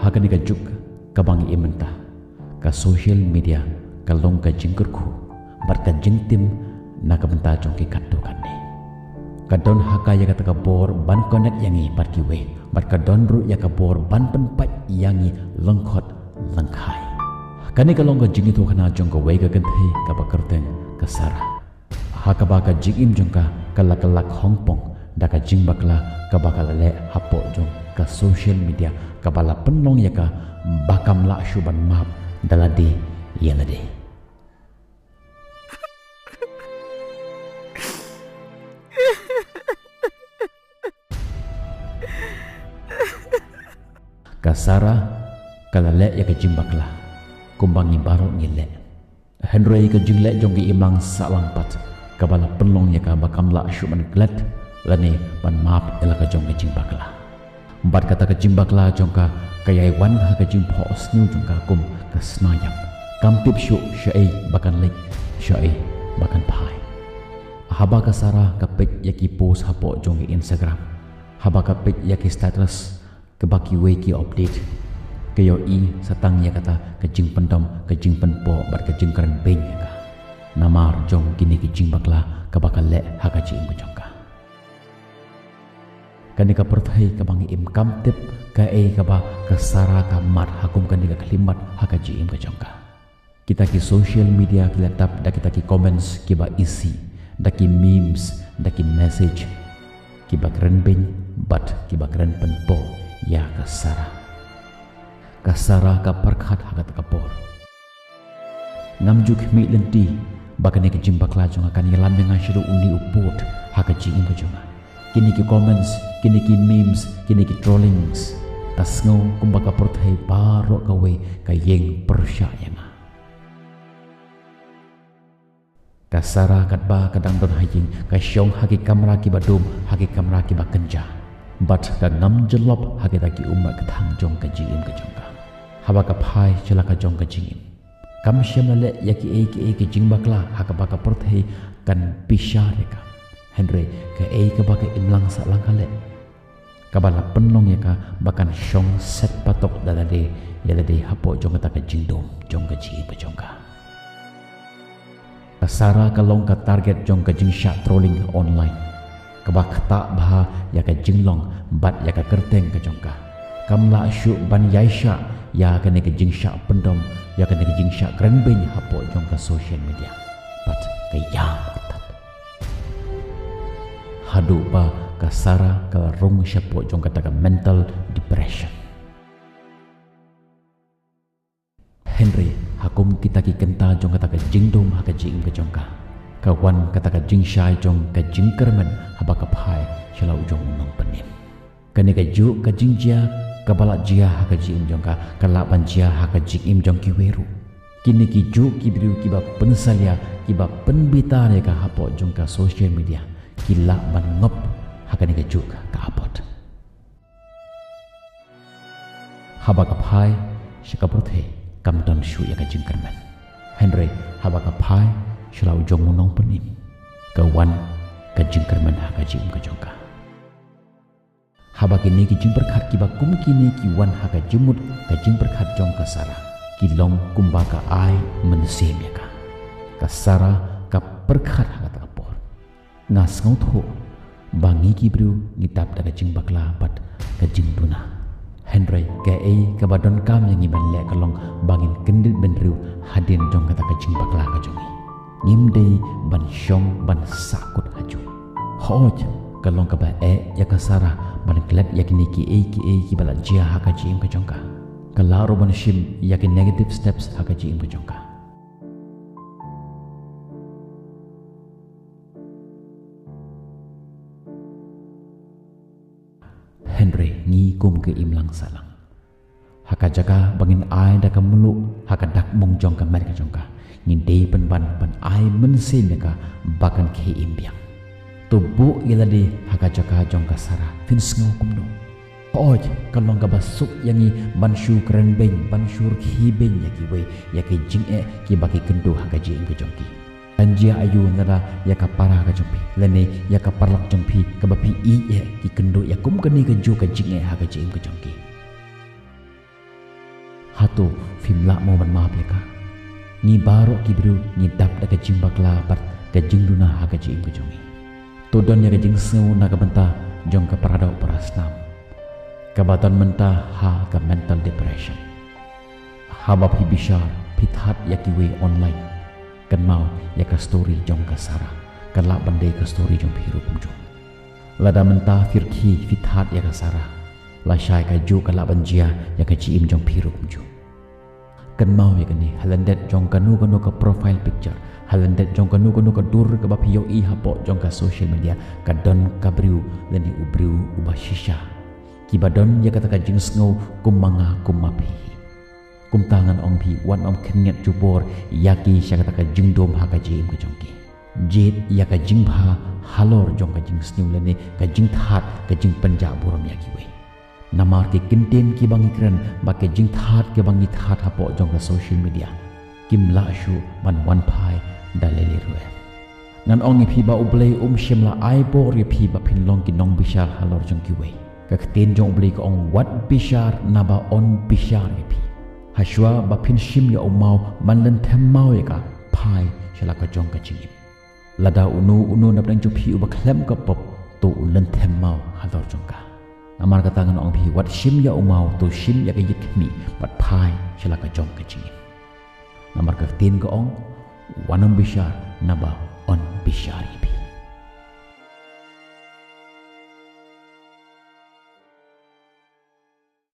hakani ka juk ka bangi imenta ka social media ka long ka jingkurku bar ka jingtim na ka benta jong ki katto kanne ka don hakaya ka bor ban connect yangi bar ki we bar ka don ru ya ka bor ban penpat yangi lengkhot lengkhai kani ka long ka jingi to khana jong ka we ka ganthei ka bakarten ka sara hakaba ka jingim jong ka kalak hongpong da ka jing bakla ka bakal le hapo jong ka social media ka bala penong ya ka bakam la syuban map dalade yalade kasara kala le ya ka jing bakla kumbangi baro ngile henry ka jing le jong gi imang salang pat ka bala penong ya ka bakam la syuban glat lani ban map ela ka jong jing bakla bat kata ka jing bakla jong ka kayai wan ha ka jing pho snu jong ka kum ka snayam kam tip shu shai bakan lek shai bakan pai haba ka sara ka pek yaki post hapo jong Instagram haba ka pek yaki status ke baki we ki update ke yo i satang ya kata ka jing pendam ka jing penpo bat ka jing karen beng ya ka namar jong kini ki jing bakla ka bakal le ha ka jing jong ka kani ka perthai ka bangi im kam tip ka ka ba ka sara ka mat hakum kani ka klimat haka ji im ka jongka kita ki social media ki laptop da kita ki comments ki ba isi da ki memes da ki message ki ba keren ben but ki ba keren penpo ya ka sara ka perkhat haka ka por namjuk mi lenti bakani ki jimbakla jonga kani lam dengan shiru undi upot haka ji im ka jonga kini ki comments kini ki memes kini ki trollings tasngo kumbaka perthai baro kawe ka yeng persyayanga kasara katba kadang don hajing ka syong haki kamera ki badum haki kamera ki bakenja bat ka ngam jelop haki taki umat ketang jong ka jingim ka jongka haba ka phai chala ka jong ka jingim kam syamale yaki ki jingbakla haka baka perthai kan pishareka Henry ke ka baka imlang sa lang kale kabala penong ya ka bakan syong set patok dalade yalade hapo jong ka jingdom jong ka ji pa jong ka kasara ka long ka target jong ka jing sha trolling online kabak ta bah ya ka jinglong bat ya ka kerteng ka jong ka kamla syu ban yaisha ya ka ne ka jing sha pendom ya ka ne ka jing sha krenbeng hapo jong ka social media bat ka ya hadu ba kasara ka rong syapo jong kata ka mental depression Henry hakum kita ki kenta jong kata ka jingdom ha ka jing ka jong ka kawan kata ka jing syai jong ka jing kermen haba ka phai shalau jong nong penim kane ka ju ka jing jia ka balak jia ha ka jing jong ka kala ban jia ha ka jing im jong ki weru kini ki ju ki biru ki ba pensalya ki ba penbita ne ka hapo jong ka social media kila ban ngop hakani ka juk ka apot haba ka phai shika prothe kam don shu ya ka jingkerman Henry haba ka phai shlau jong nong penim ka wan ka jingkerman ha ka jing ka jongka haba kini ki jing perkhat ki ba kum kini ki wan ha ka jimut ka jing perkhat jong ka sara ki long kumba ka ai mensem ya ka sara ka perkhat ha ka por ngas ngau tho bangi ki bru ngitap daga jing bakla bat ka jing tuna Henry ka ka badon kam yang iban le kalong bangin kendit benru hadin jong kata ka jing bakla ka jongi ngimdei ban syong ban sakut haju hoj kalong ka ba ya ka sara ban klep yakini ki bala jia ha ka jing ka jongka kalaro ban shim yakin negative steps ha ka jing ka jongka Henry ngi kum ke imlang salang haka jaga bangin ai da ka mulu haka dak mong jong ka mer ka jong ka ngin dei ban ai mense me ka bakan ke imbiang to bu ilade haka jaga jong ka sara fin sngo kum no oj kalong ka basuk yangi ban shu kren beng ban shur khi beng yaki we yaki jing ki baki kendo haka ji ing ka jong ki anjia ayu nara ya ka parah ka jompi lene ya ka parlak jompi ka bapi ki kendo ya kum kani ka jo ka jinge ha ka jim ka jongki tu film lak mo ban maaf ya ka ni barok kibru ni dap da ka jing bakla bat ka jing duna ha ka jing jongi to don ya ka jing seu na ka benta jong ka parada parasnam kabatan menta ha ka mental depression habab hi bishar pithat ya kiwe online kan mau ya ka story jong ka sara kan la bandai ka story jong phiru pumjo lada menta firki pithat ya ka sara la shai ka ju ka la banjia ya ka chiim jong phiru pumjo kan mau ya kan ni halandet jong kanu ka profile picture halandet jong kanu ka dur ka ba phiyo i hapo jong ka social media ka don ka briu leni ubriu uba shisha ki badon ya kata ka jing sngo kumanga kumapi kum tangan ong phi wan om khnget jubor yaki sya kata ka jing dom ha ka jim ka jongki jit ya ka jing bha halor jong ka jing sniu leni ka jing that ka jing panja buram yaki we namar ke kinten ki bangi kren ba ke jing that ke bangi that hapo jong ka social media kim la shu man wan phai daleli ruwe nan ong phi ba ublei shimla ai bo ri phi ba phin long ki nong bishar halor jong ki we ka kten jong ublei ko ong wat bishar na ba on bishar ri phi hashwa ba phin shim ya umau man len them mau ya ka phai shala ka jong ka chingim lada unu na plang chu phi u ba khlem ka pop to len them mau halor jong ka namar ka tangan ong phi wat shim ya umau to shim ya ka yit mi bat phai shala ka jong ka chingim namar ka kten ko ong wanam bishar na ba on bishar